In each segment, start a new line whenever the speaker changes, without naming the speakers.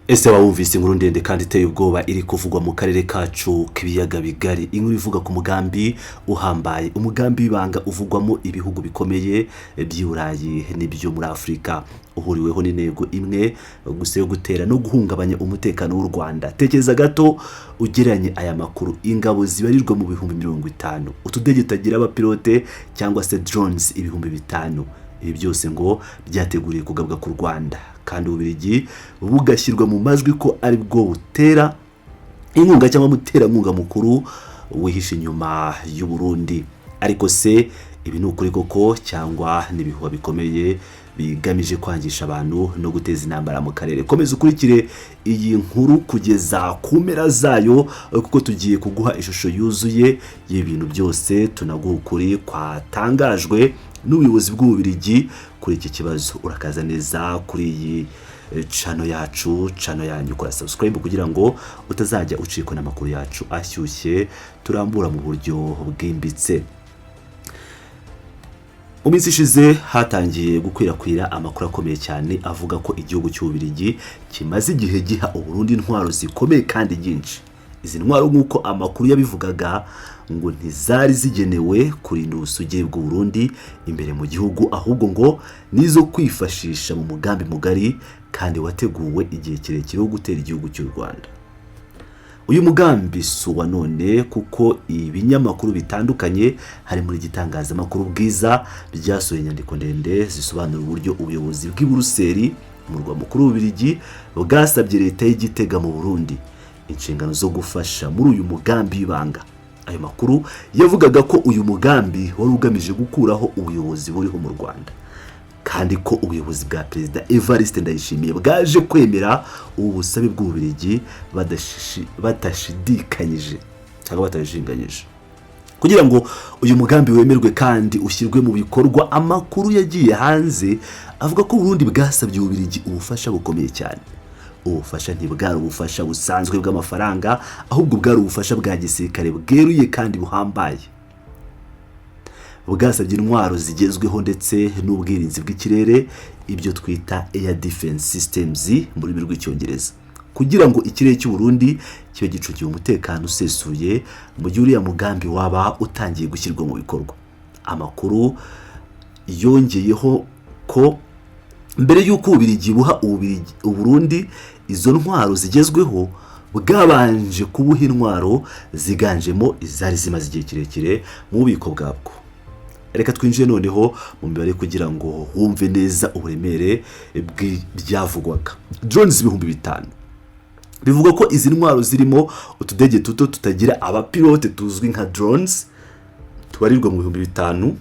Ese wumvise inkuru ndende kandi iteye ubwoba iri kuvugwa mu karere kacu k'ibiyaga bigari. Inkuru ivuga ku mugambi uhambaye, umugambi w'ibanga uvugwamo ibihugu bikomeye by'Uburayi n'ibyo muri Afurika, uhuriweho n'intego imwe gusa yo gutera no guhungabanya umutekano w'u Rwanda. Tekereza gato ugereranye aya makuru, ingabo zibarirwa mu bihumbi 50, utudege tagira abapilote cyangwa se drones ibihumbi 5. Ibi byose ngo byateguriye kugabwa ku Rwanda, kandi Ububiligi bugashyirwa mu majwi ko ari bwo butera inkunga cyangwa muterankunga mukuru wihishe inyuma y'u Burundi. Ariko se ibi ni ukuri koko cyangwa n'ibihuha bikomeye bigamije kwangisha abantu no guteza intambara mu karere? Komeza ukurikire iyi nkuru kugeza ku mpera zayo, kuko tugiye kuguha ishusho yuzuye y'ibintu byose, tunaguha ukuri kwatangajwe n'ubuyobozi bw'Ububiligi kuri iki kibazo. Urakaza neza kuri iyi channel yacu, channel yanyu, kora subscribe kugira ngo utazajya ucikwa n'amakuru yacu ashyushye turambura mu buryo bwimbitse. Mu minsi ishize hatangiye gukwirakwira amakuru akomeye cyane avuga ko igihugu cy'Ububiligi kimaze igihe giha Uburundi intwaro zikomeye kandi nyinshi. Izi ntwaro nk'uko amakuru yabivugaga ngo ntizari zigenewe kurinda ubusugire bw'u Burundi imbere mu gihugu, ahubwo ngo nizo kwifashisha mu mugambi mugari kandi wateguwe igihe kirekire wo gutera igihugu cy'u Rwanda. Uyu mugambi suwa none, kuko ibinyamakuru bitandukanye hari muri gitangazamakuru Bwiza byasohoye inyandiko ndende zisobanura uburyo ubuyobozi bw'i Buruseli, umurwa mukuru w'Ububiligi, bwasabye leta y'Igitega mu Burundi inshingano zo gufasha muri uyu mugambi w'ibanga. Ayo makuru yavugaga ko uyu mugambi wari ugamije gukuraho ubuyobozi buriho mu Rwanda, kandi ko ubuyobozi bwa Perezida Evariste Ndayishimiye bwaje kwemera ubu busabe bw'Ububiligi batashidikanyije cyangwa batajinganyije. Kugira ngo uyu mugambi wemerwe kandi ushyirwe mu bikorwa, amakuru yagiye hanze avuga ko Burundi bwasabye Ububiligi ubufasha bukomeye cyane. Ubufasha ntibwari ubufasha busanzwe bw'amafaranga, ahubwo bwari ubufasha bwa gisirikare bweruye kandi buhambaye. Bwasabye intwaro zigezweho ndetse n'ubwirinzi bw'ikirere, ibyo twita air defense systems mu rurimi rw'Icyongereza, kugira ngo ikirere cy'u Burundi kibe gicungiwe umutekano usesuye mu gihe uriya mugambi waba utangiye gushyirwa mu bikorwa. Amakuru yongeyeho ko mbere y'uko Ububiligi buha Uburundi izo ntwaro zigezweho, bwabanje kubuha intwaro ziganjemo izari zimaze igihe kirekire mu bubiko bwabwo. Reka twinjiye noneho mu mibare kugira ngo wumve neza uburemere byavugwaga. Drones ibihumbi 5. Bivuga ko izi ntwaro zirimo utudege tuto tutagira abapilote tuzwi nka drones tubarirwa mu bihumbi 5.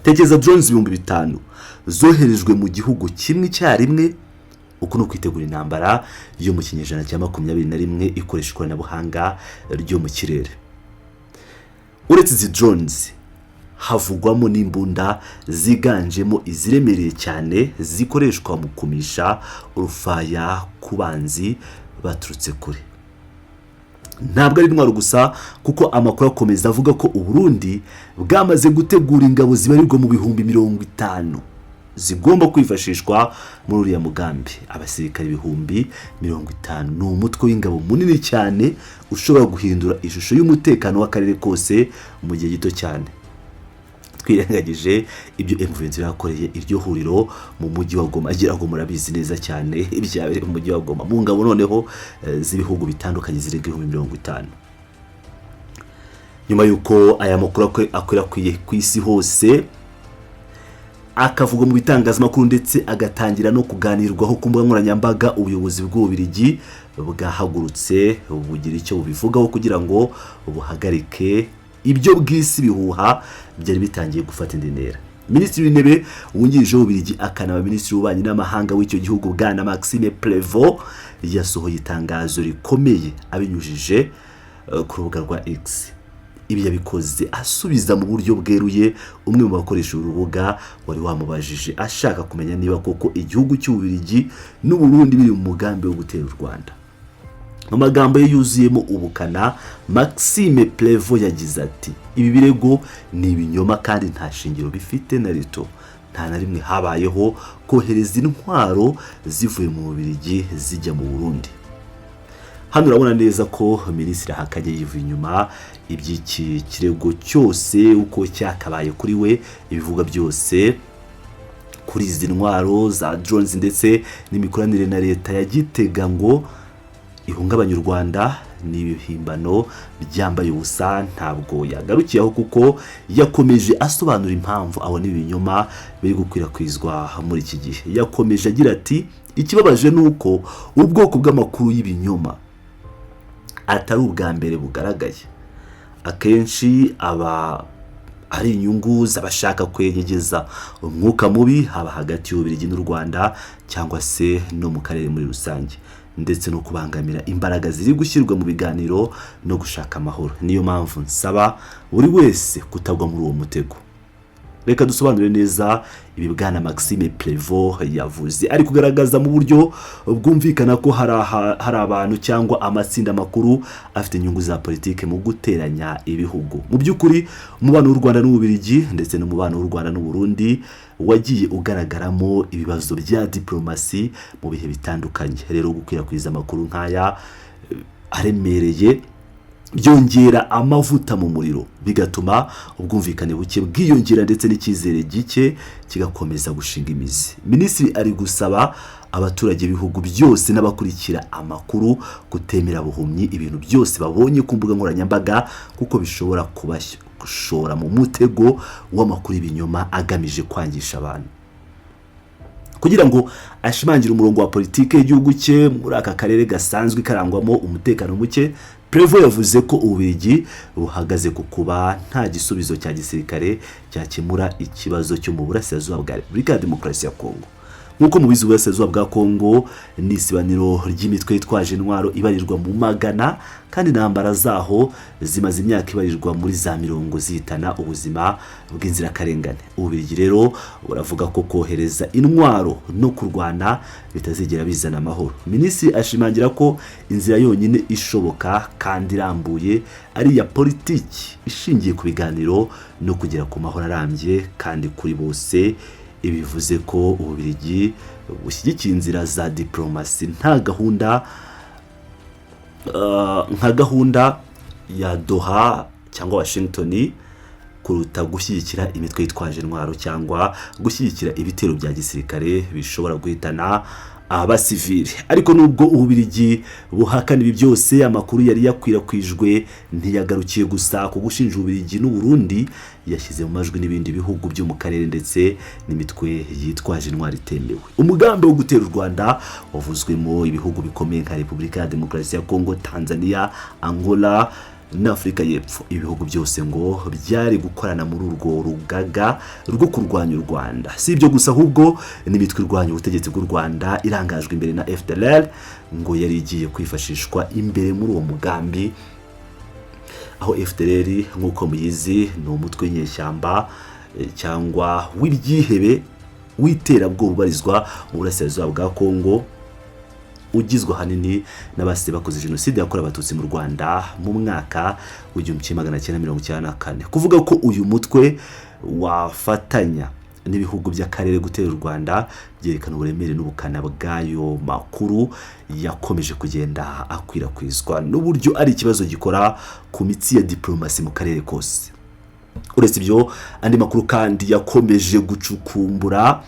Tekereza drones ibihumbi 5 zoherejwe mu gihugu kimwe cyarimwe, uko no kwitegura intambara yo mu kinyejana cya 21 ikoresha ikoranabuhanga ryo mu kirere. Uretse izi drones havugwamo n'imbunda ziganjemo iziremereye cyane zikoreshwa mu kumisha urufaya ku banzi baturutse kure. Ntabwo ari intwaro gusa, kuko amakuru akomeza avuga ko Uburundi bwamaze gutegura ingabo zibarirwa mu bihumbi 50 zigomba kwifashishwa muri uriya mugambi. Abasirikare ibihumbi 50 ni umutwe w'ingabo munini cyane ushobora guhindura ishusho y'umutekano w'akarere kose mu gihe gito cyane. Twirengagije ibyo M23 yakoreye iryo huriro mu mujyi wa Goma, agira ngo murabizi neza cyane ibyabereye mu mujyi wa Goma, mu ngabo noneho z'ibihugu bitandukanye zirenga 50. Nyuma yuko aya makuru akwirakwiye ku isi hose, akavuga mu bitangazamakuru ndetse agatangira no kuganirwaho ku mbuga nkoranyambaga, ubuyobozi bw'Ububiligi bwahagurutse bugira icyo bubivugaho kugira ngo buhagarike ibyo bw'isi bihuha byari bitangiye gufata indi ntera. Minisitiri w'Intebe wungirije w'Ububiligi akanaba Minisitiri w'Ububanyi n'Amahanga w'icyo gihugu Bwana Maxime Prévost yasohoye itangazo rikomeye abinyujije ku rubuga rwa X. Ibi yabikoze asubiza mu buryo bweruye umwe mu bakoresha urubuga wari wamubajije ashaka kumenya niba koko igihugu cy'Ububiligi n'u Burundi biri mu mugambi wo gutera u Rwanda. Mu magambo ye yuzuyemo ubukana, Maxime Prévost yagize ati: ibi birego ni ibinyoma kandi nta shingiro bifite na rito. nta na rimwe habayeho kohereza intwaro zivuye mu Bubiligi zijya mu Burundi. Hano urabona neza ko minisitiri ahakanye yivuye inyuma iby'iki kirego cyose uko cyakabaye kuri we, ibivuga byose kuri izi ntwaro za drones ndetse n'imikoranire na leta ya Gitega ngo ihungabanya u Rwanda n'ibihimbano byambaye ubusa. Ntabwo yagarukiyeho kuko yakomeje asobanura impamvu abona ibinyoma biri gukwirakwizwa muri iki gihe. Yakomeje agira ati ikibabaje nuko ubwoko bw'amakuru y'ibinyoma atari ubwa mbere bugaragaye, akenshi aba ari inyungu z'abashaka kwenyegeza umwuka mubi haba hagati y'Ububiligi n'u Rwanda cyangwa se no mu karere muri rusange, ndetse no kubangamira imbaraga ziri gushyirwa mu biganiro no gushaka amahoro. Niyo mpamvu nsaba buri wese kutagwa muri uwo mutego. Reka dusobanure neza ibi Bwana Maxime Prévost yavuze, ari kugaragaza mu buryo bwumvikana ko hari abantu cyangwa amatsinda makuru afite inyungu za politike mu guteranya ibihugu. Mu by'ukuri umubano w'u Rwanda n'Ububiligi ndetse n'umubano w'u Rwanda n'u Burundi wagiye ugaragaramo ibibazo bya diplomasi mu bihe bitandukanye. Rero gukwirakwiza amakuru nk'aya aremereye byongera amavuta mu muriro, bigatuma ubwumvikane buke bwiyongera ndetse n'icyizere gike kigakomeza gushinga imizi. Minisitiri ari gusaba abaturage b'ibihugu byose n'abakurikira amakuru gutemera buhumyi ibintu byose babonye ku mbuga nkoranyambaga kuko bishobora kubashora mu mutego w'amakuru y'ibinyoma agamije kwangisha abantu. Kugira ngo ashimangire umurongo wa politike y'igihugu cye muri aka karere gasanzwe karangwamo umutekano muke, Prévost yavuze ko Ububiligi buhagaze ku kuba nta gisubizo cya gisirikare cyakemura ikibazo cyo mu burasirazuba bwa Repubulika ya Demokarasi ya Kongo. Nk'uko mu bizi burasirazuba bwa Kongo ni isibaniro ry'imitwe yitwaje intwaro ibarirwa mu magana, kandi intambara zaho zimaze imyaka ibarirwa muri za mirongo zihitana ubuzima bw'inzirakarengane. Ububiligi rero buravuga ko kohereza intwaro no kurwana bitazigera bizana amahoro. Minisitiri ashimangira ko inzira yonyine ishoboka kandi irambuye ari iya politiki ishingiye ku biganiro no kugera ku mahoro arambye kandi kuri bose. Ibivuze ko Ububiligi bushyigikiye inzira za diplomasi nta gahunda ya Doha cyangwa Washington kuruta gushyigikira imitwe yitwaje intwaro cyangwa gushyigikira ibitero bya gisirikare bishobora guhitana abasivili. Ariko nubwo Ububiligi buhakana ibi byose, amakuru yari yakwirakwijwe ntiyagarukiye gusa ku gushinja Ububiligi n'u Burundi, yashyize mu majwi n'ibindi bihugu byo mu karere ndetse n'imitwe yitwaje intwaro itemewe. Umugambi wo gutera u Rwanda wavuzwemo ibihugu bikomeye nka Repubulika ya Demokarasi ya Kongo, Tanzania, Angola n'Afrika y'Epfo. Ibihugu byose ngo byari gukorana muri urwo rugaga rwo kurwanya u Rwanda. Si ibyo gusa, ahubwo n'imitwe irwanya ubutegetsi bw'u Rwanda irangajwe imbere na FDLR ngo yari igiye kwifashishwa imbere muri uwo mugambi, aho FDLR nk'uko muyizi ni umutwe w'inyeshyamba cyangwa w'ibyihebe w'iterabwoba ubarizwa mu burasirazuba bwa Kongo, ugizwe hanini n'abasize bakoze jenoside yakorewe abatutsi mu Rwanda mu mwaka w'1994. Kuvuga ko uyu mutwe wafatanya n'ibihugu by'akarere gutera u Rwanda byerekana uburemere n'ubukana bw'ayo makuru yakomeje kugenda akwirakwizwa n'uburyo ari ikibazo gikora ku mitsi ya diplomasi mu karere kose. Uretse ibyo, andi makuru kandi yakomeje gucukumbura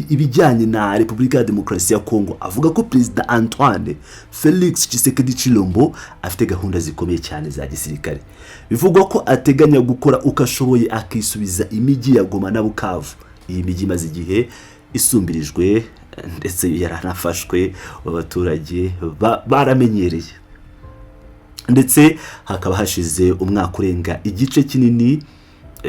ibijyanye na Repubulika ya Demokarasi ya Kongo, avuga ko Perezida Antoine Felix Tshisekedi Tshilombo afite gahunda zikomeye cyane za gisirikare. Bivugwa ko ateganya gukora uko ashoboye akisubiza imijyi ya Goma na Bukavu. Iyi mijyi imaze igihe isumbirijwe ndetse yaranafashwe, abaturage baramenyereye, ndetse hakaba hashize umwaka urenga igice kinini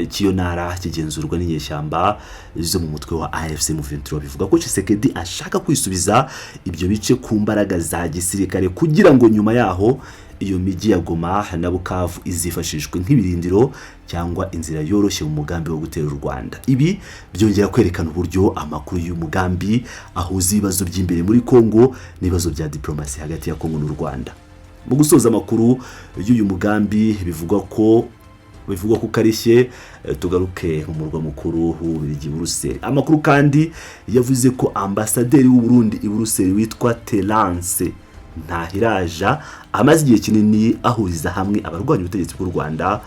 cy'iyo ntara kigenzurwa n'inyeshyamba zo mu mutwe wa AFC M23. Bivuga ko Tshisekedi ashaka kwisubiza ibyo bice ku mbaraga za gisirikare kugira ngo nyuma yaho iyo mijyi ya Goma na Bukavu izifashishwe nk'ibirindiro cyangwa inzira yoroshye mu mugambi wo gutera u Rwanda. Ibi byongera kwerekana uburyo amakuru y'umugambi ahuza ibibazo by'imbere muri Kongo n'ibibazo bya diplomasi hagati ya Kongo n'u Rwanda. Mu gusoza amakuru y'uyu mugambi, bivugwa ko bivugwa ko karishye. Tugaruke mu murwa mukuru w'Ububiligi Buruseli. Amakuru kandi yavuze ko ambasaderi w'u Burundi i Buruseli witwa Terence Ntahiraja amaze igihe kinini ahuriza hamwe abarwanya ubutegetsi bw'u Rwanda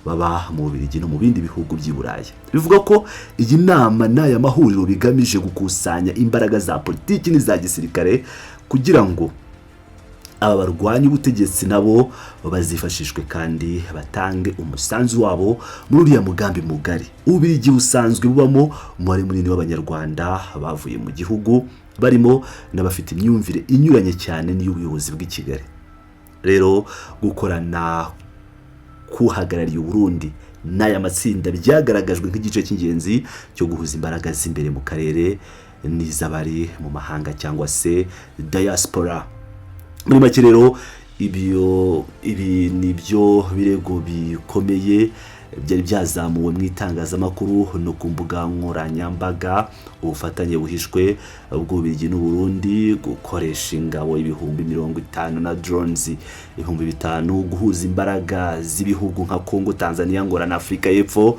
baba mu Bubiligi no mu bindi bihugu by'i Burayi. Bivuga ko iyi nama n'aya mahuriro bigamije gukusanya imbaraga za politiki n'iza gisirikare kugira ngo aba barwanya ubutegetsi nabo bazifashishwe kandi batange umusanzu wabo muri uriya mugambi mugari. Ububiligi busanzwe bubamo umubare munini w'abanyarwanda bavuye mu gihugu, barimo n'abafite imyumvire inyuranye cyane n'iy'ubuyobozi bw'i Kigali. Rero gukorana kuhagarariye u Burundi n'aya matsinda byagaragajwe nk'igice cy'ingenzi cyo guhuza imbaraga z'imbere mu karere n'iz'abari mu mahanga cyangwa se diaspora. Muri make rero ibi nibyo birego bikomeye byari byazamuwe mu itangazamakuru no ku mbuga nkoranyambaga. Ubufatanye buhishwe bw'Ububiligi n'u Burundi gukoresha ingabo 50,000 na drones 5,000, guhuza imbaraga z'ibihugu nka Kongo, Tanzania, Angola na Afrika y'Epfo,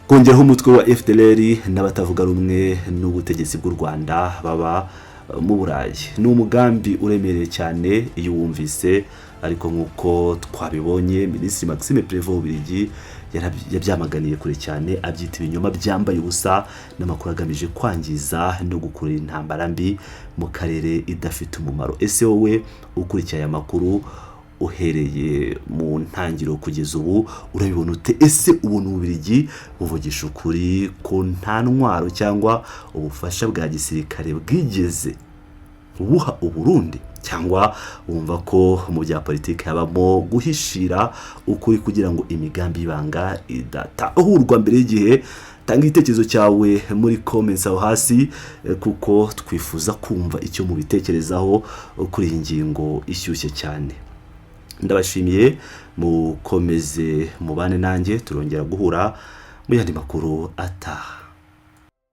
kongeraho umutwe wa FDLR n'abatavuga rumwe n'ubutegetsi bw'u Rwanda baba mu Burayi. Ni umugambi uremereye cyane iyo wumvise, ariko nk'uko twabibonye Minisitiri Maxime Prévost w'Ububiligi yabyamaganiye kure cyane, abyita ibinyoma byambaye ubusa n'amakuru agamije kwangiza no gukurura intambara mbi mu karere idafite umumaro. Ese wowe ukurikiye aya makuru uhereye mu ntangiro kugeza ubu urabibona ute? Ese ubona Ububiligi buvugisha ukuri ko nta ntwaro cyangwa ubufasha bwa gisirikare bwigeze buha u Burundi, cyangwa wumva ko mu bya politiki habamo guhishira ukuri kugira ngo imigambi y'ibanga idatahurwa mbere y'igihe? Tanga igitekerezo cyawe muri comments aho hasi, kuko twifuza kumva icyo mubitekerezaho kuri iyi ngingo ishyushye cyane. Ndabashimiye, mukomeze mubane nanjye, turongera guhura mu yandi makuru ataha.